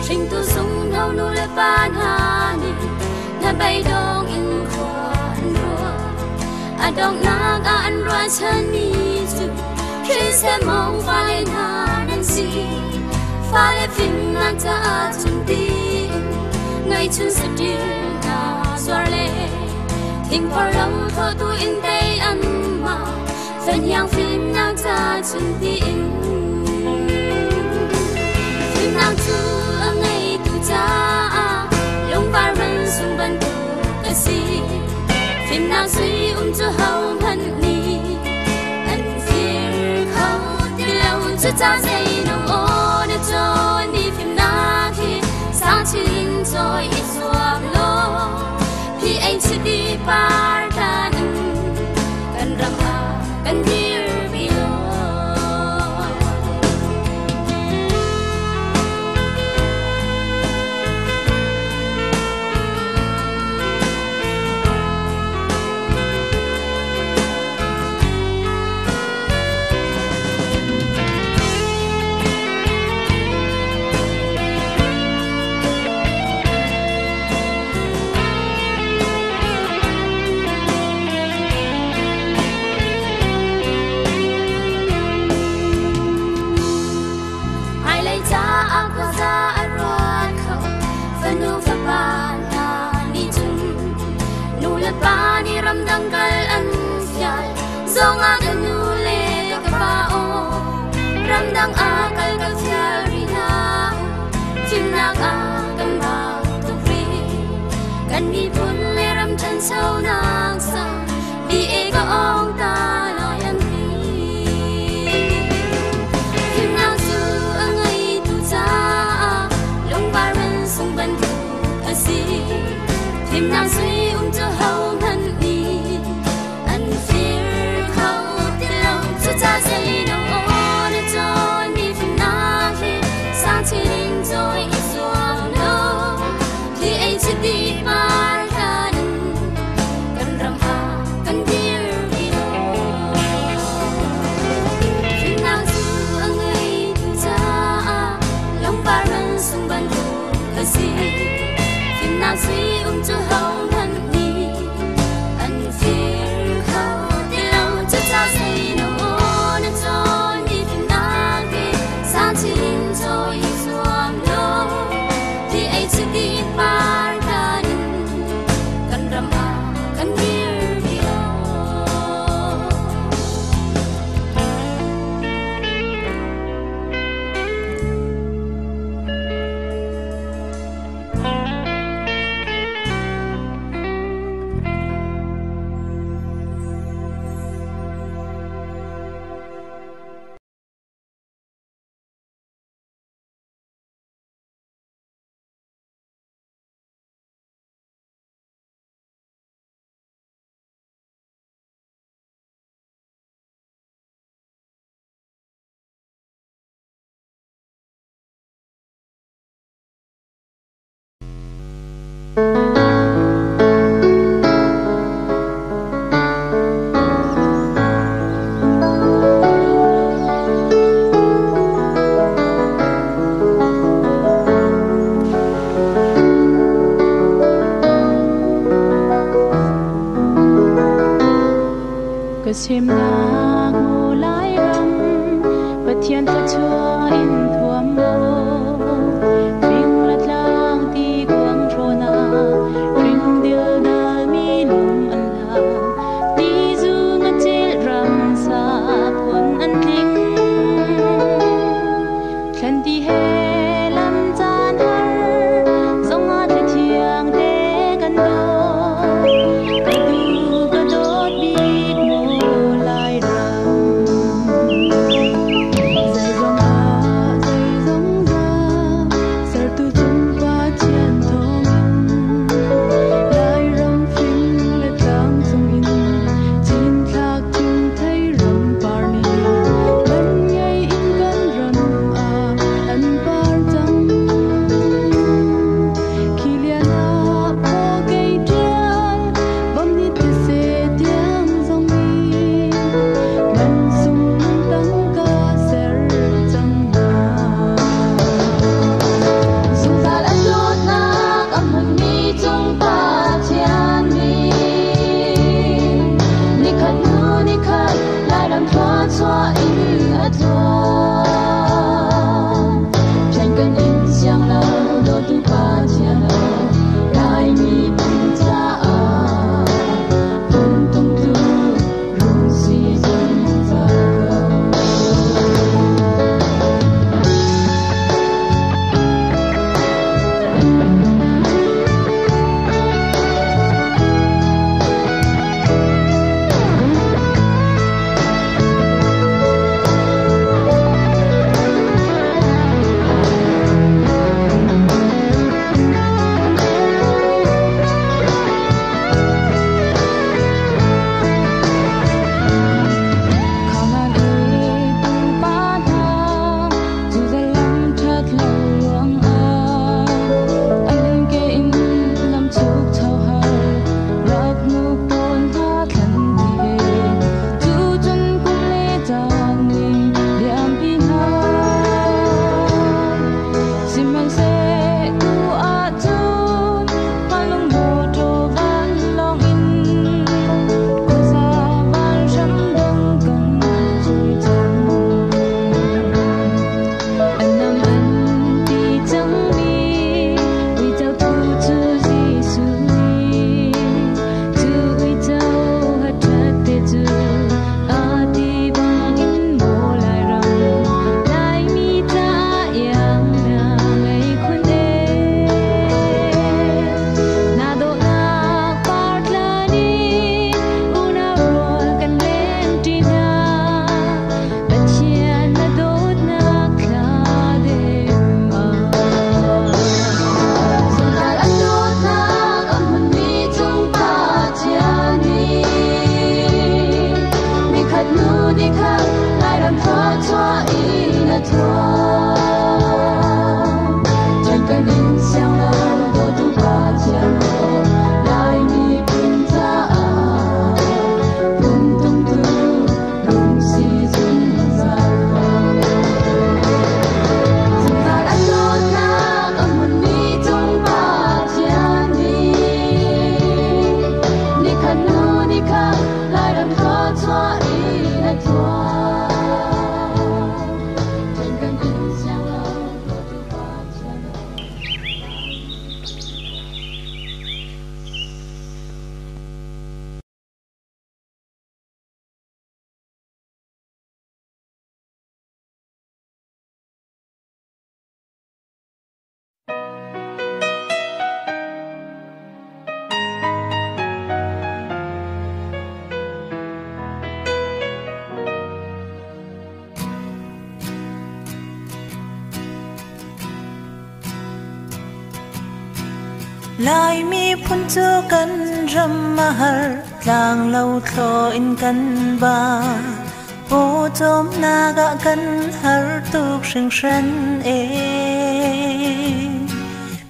Ring tu sung hau nu le pan ha ni na bay dong in kho adong nag anra chani chu kise mong fale na nan si fale fin na ta chung ti ngai chun sa ti na swale thing por lam tho tu in day an ma fan yang fin na ta chung ti fin na chu angai tu cha long ba ran sung ban tu ka si phim nào suy cho hậu hận ni anh phiền không đi lâu cho ta dây nồng ô để cho đi phim nào khi sáng chín rồi ít ruộng lô thì anh sẽ đi par đàn cần răng à cần hiểu vì Dong aga nule kapao ramdang akal ka fiarina timnak akam ba tu free kan mi pun le ram chan sau nak sa bi e ka ong ta lo yan ti timnak su angai tu cha long ba ran sung ban tu asi timnak sui cho hau han ni ta say no on a dawn if not here something joy is all no the age to be my hand can ram ha can hear me no phim nào du ang ay tu cha long ba ran sung ban tu ka si phim nào suy cho hồng hân ni anh fear how the long to ta say no Chim na ngô lái râm và thiên phật chúa in thuầm mô phim lật lang ti quang trô na phim điều na mi lung an la ti du ngân chê ram sa phun an linh khen ti he lam chan har dòng ngã thế thiang thế gần đô cái đốt bi làm thoa xoa in ở thoa tranh cần in xiang lâu đôi tu ba chia lâu lại mi bung cha bung tung tu rung si dừng ra lại mi phun cho căn râm mahar lang lâu thlo in căn ba ô chom naga căn har tuk sing shan e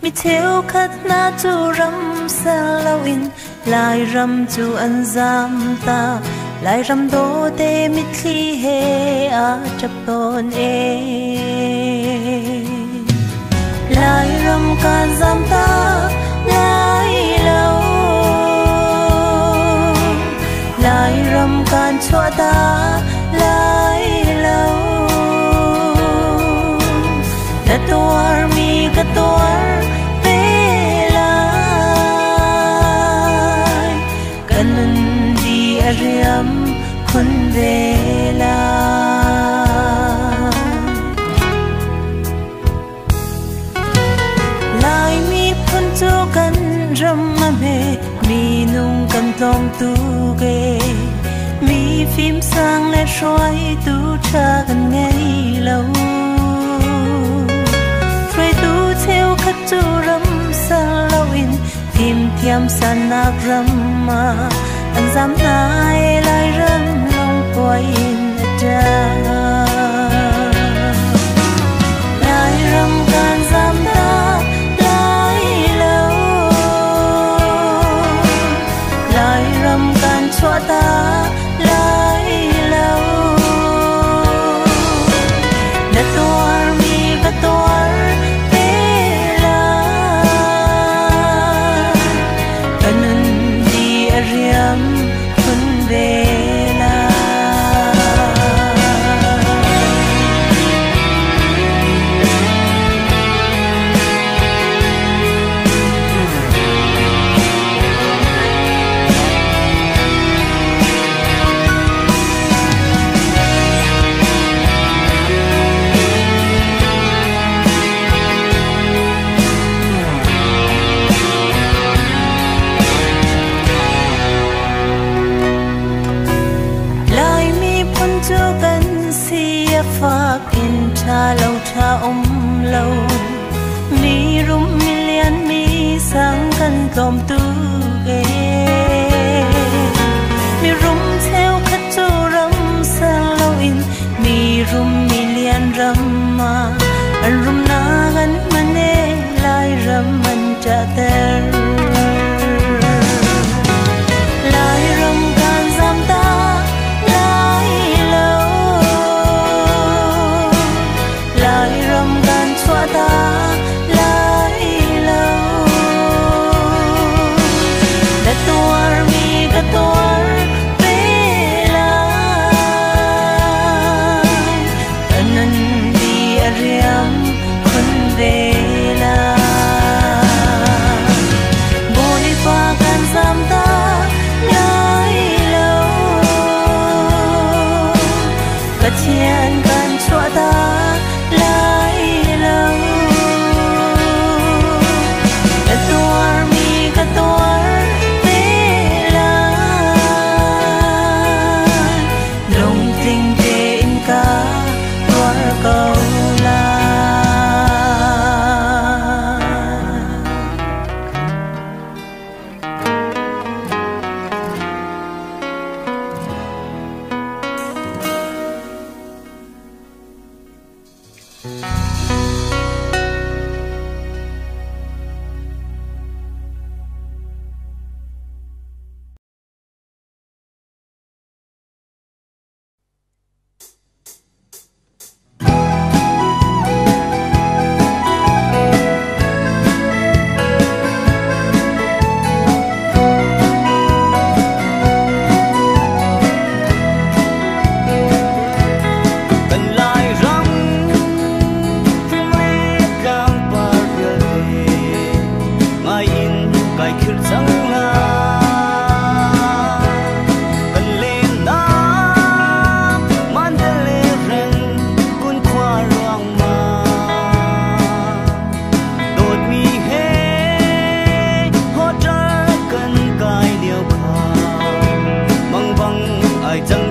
mi theo khát na chu ram sa lâu in lại ram chu an zam ta lại ram do te mi thli he a chap ton e lại ram ka zam ta lại lâu lại ram can cho ta lại lâu đã tuar mi cả tuar về lại cần đi ariam kun về lại mi phun cho cần râm mê mi nung cần tông tu ghê mi phim sang lẽ xoay tu cha gần ngày lâu rồi tu theo khát tu râm sa lâu in phim thiam san nạc râm mà anh dám nai lại râm lòng quay in ra lại râm can dám ta lại lâu lại râm can cho ta lại lâu đã tuar mi và tuar về lại cần đi ariam kun về lại lom tu ghê mi rum theo khát châu ram sang lâu in mi rum mi lian ram ma an rum na gan mane lai ram man cha ter lai ram gan zam ta lai lâu lai ram gan chua ta lai lâu da tuar mi ga tuar bela anan di ariam kun vela boli fa gan zam ta lai lâu ga chian gan chua ta lai lâu ga tuar mi ga tuar bela long ting tin ka tuar câu la ai chẳng